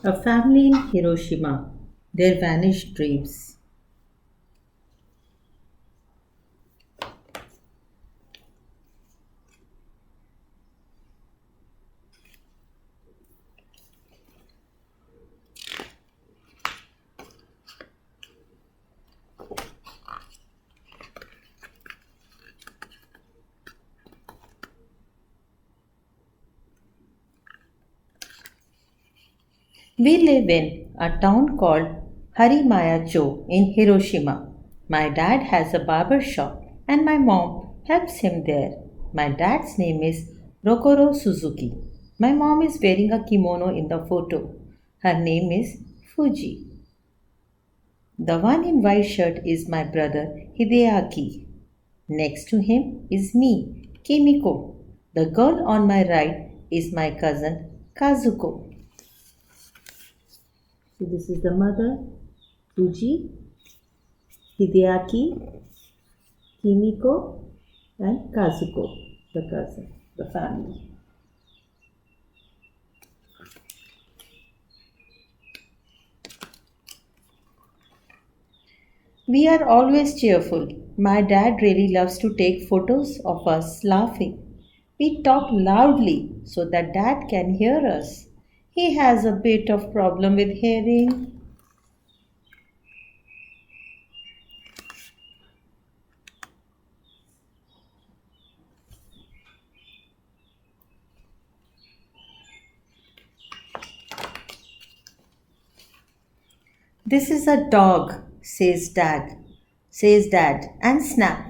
A family in Hiroshima, their vanished dreams. We live in a town called Harimaya-cho in Hiroshima. My dad has a barber shop and my mom helps him there. My dad's name is Rokoro Suzuki. My mom is wearing a kimono in the photo. Her name is Fuji. The one in white shirt is my brother Hideaki. Next to him is me, Kimiko. The girl on my right is my cousin Kazuko. So this is the mother, Fuji, Hideaki, Kimiko, and Kazuko, the cousin, the family. We are always cheerful. My dad really loves to take photos of us laughing. We talk loudly so that dad can hear us. He has a bit of problem with hearing. This is a dog, says dad, and snap.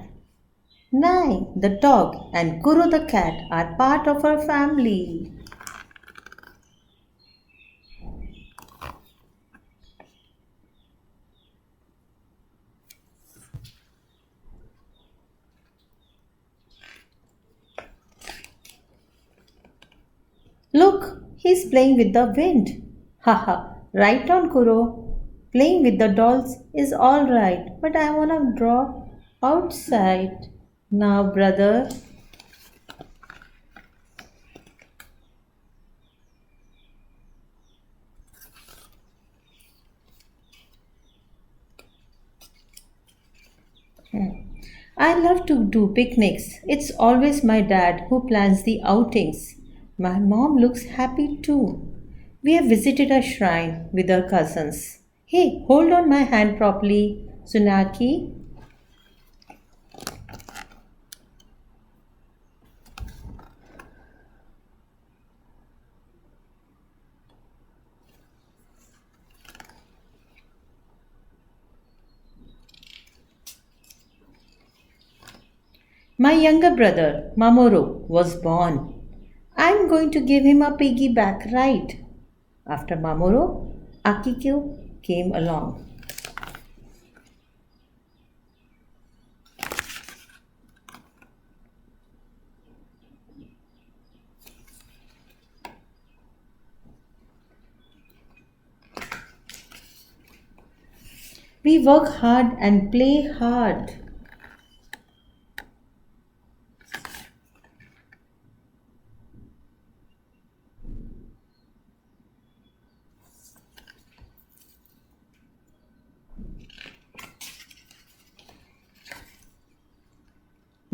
Nai, the dog, and Kuro the cat are part of our family. Look, he's playing with the wind. Haha, right on, Kuro. Playing with the dolls is all right, but I wanna draw outside. Now, brother, I love to do picnics. It's always my dad who plans the outings. My mom looks happy too. We have visited a shrine with our cousins. Hey, hold on my hand properly, Sunaki. My younger brother, Mamoru, was born. I'm going to give him a piggyback ride. After Mamoru, Akiko came along. We work hard and play hard.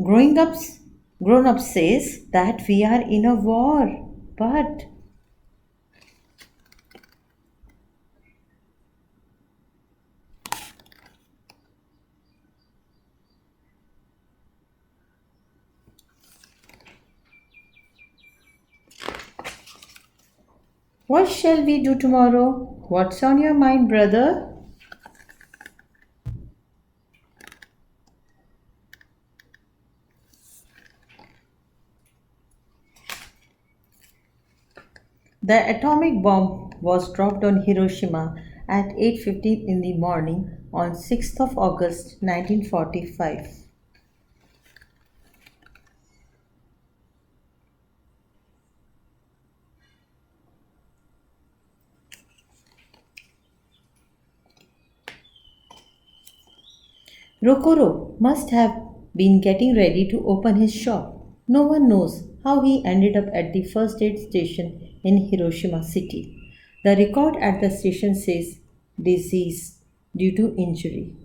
Growing ups, grown up says that we are in a war, but what shall we do tomorrow? What's on your mind, brother? The atomic bomb was dropped on Hiroshima at 8:15 in the morning on 6th of August 1945. Rokoro must have been getting ready to open his shop. No one knows how he ended up at the first aid station in Hiroshima city. The record at the station says deceased due to injury.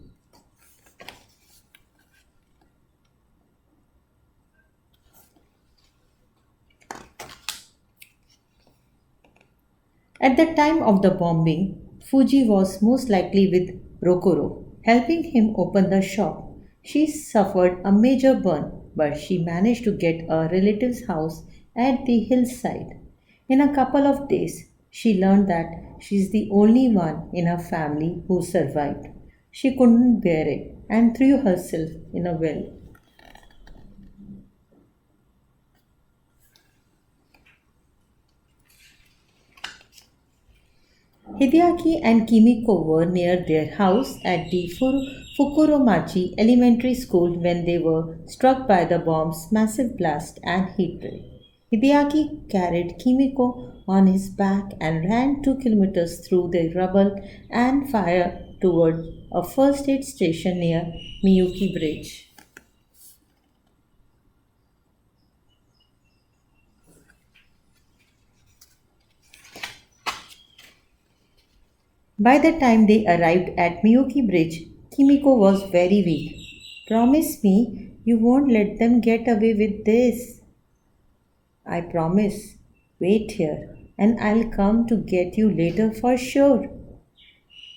At the time of the bombing, Fuji was most likely with Rokuro, helping him open the shop. She suffered a major burn, but she managed to get a relative's house at the hillside. In a couple of days, she learned that she is the only one in her family who survived. She couldn't bear it and threw herself in a well. Hideaki and Kimiko were near their house at the Fukuromachi Elementary School when they were struck by the bomb's massive blast and heat ray. Hideaki carried Kimiko on his back and ran 2 kilometers through the rubble and fire toward a first aid station near Miyuki Bridge. By the time they arrived at Miyuki Bridge, Kimiko was very weak. Promise me you won't let them get away with this. I promise. Wait here, and I'll come to get you later for sure.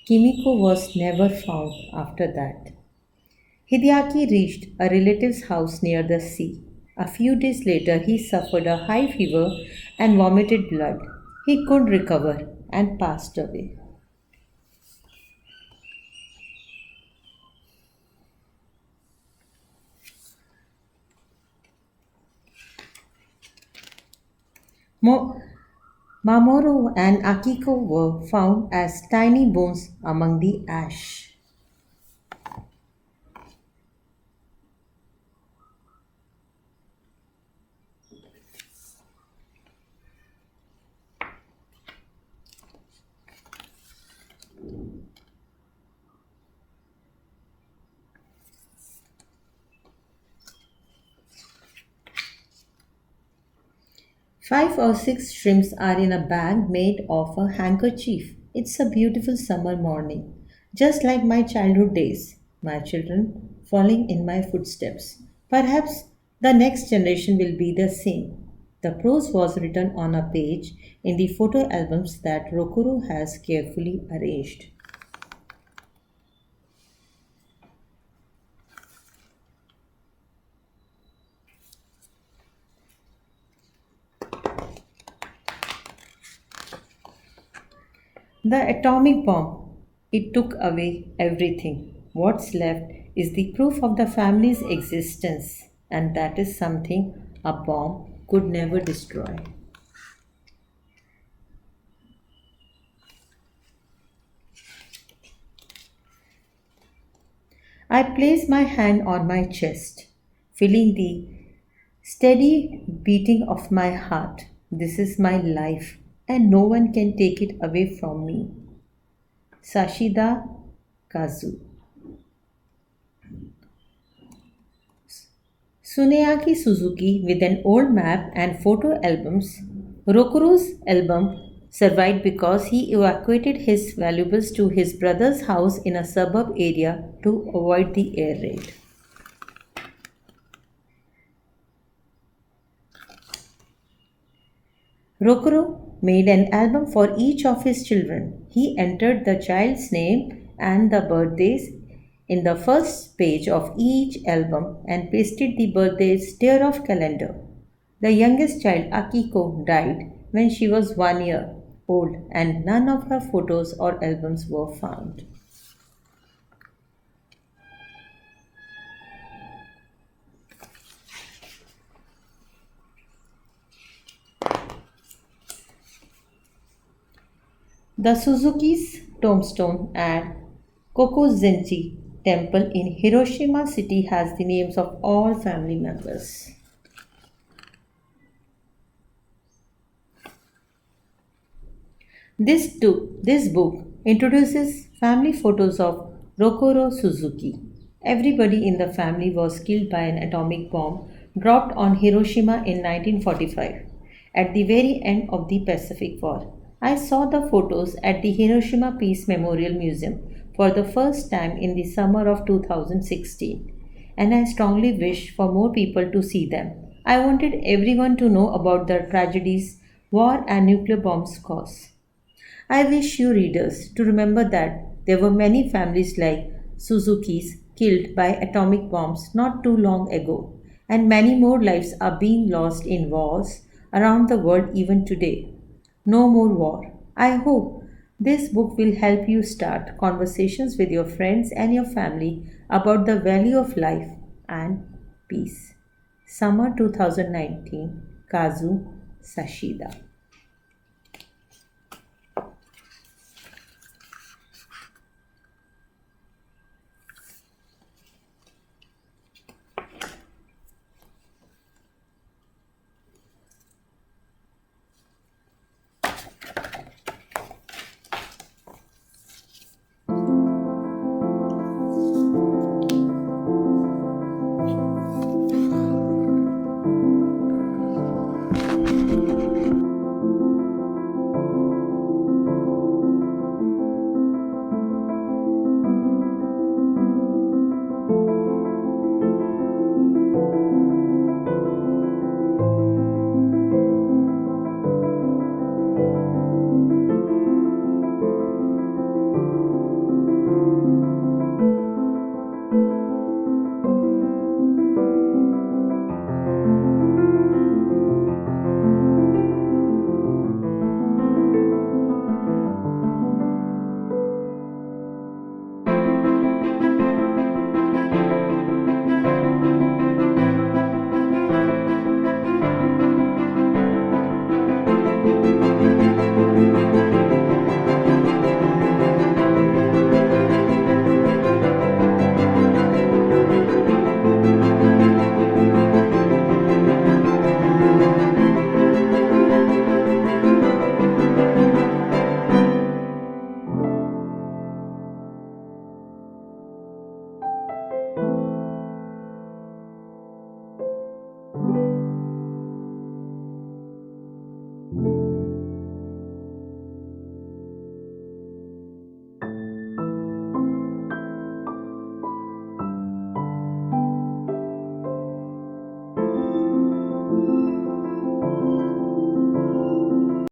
Kimiko was never found after that. Hideaki reached a relative's house near the sea. A few days later, he suffered a high fever and vomited blood. He couldn't recover and passed away. Mo- Mamoru and Akiko were found as tiny bones among the ash. 5 or 6 shrimps are in a bag made of a handkerchief. It's a beautiful summer morning, just like my childhood days, my children following in my footsteps. Perhaps the next generation will be the same. The prose was written on a page in the photo albums that Rokuro has carefully arranged. The atomic bomb. It took away everything. What's left is the proof of the family's existence, and that is something a bomb could never destroy. I place my hand on my chest, feeling the steady beating of my heart. This is my life, and no one can take it away from me. Sashida Kazu. Tsuneaki Suzuki with an old map and photo albums. Rokuro's album survived because he evacuated his valuables to his brother's house in a suburb area to avoid the air raid. Rokuro made an album for each of his children. He entered the child's name and the birthdays in the first page of each album and pasted the birthdays tear off calendar. The youngest child, Akiko, died when she was 1 year old and none of her photos or albums were found. The Suzuki's tombstone at Kokuzenji Temple in Hiroshima City has the names of all family members. This book introduces family photos of Rokuro Suzuki. Everybody in the family was killed by an atomic bomb dropped on Hiroshima in 1945 at the very end of the Pacific War. I saw the photos at the Hiroshima Peace Memorial Museum for the first time in the summer of 2016, and I strongly wish for more people to see them. I wanted everyone to know about the tragedies war and nuclear bombs cause. I wish you readers to remember that there were many families like Suzuki's killed by atomic bombs not too long ago, and many more lives are being lost in wars around the world even today. No more war. I hope this book will help you start conversations with your friends and your family about the value of life and peace. Summer 2019, Kazu Sashida.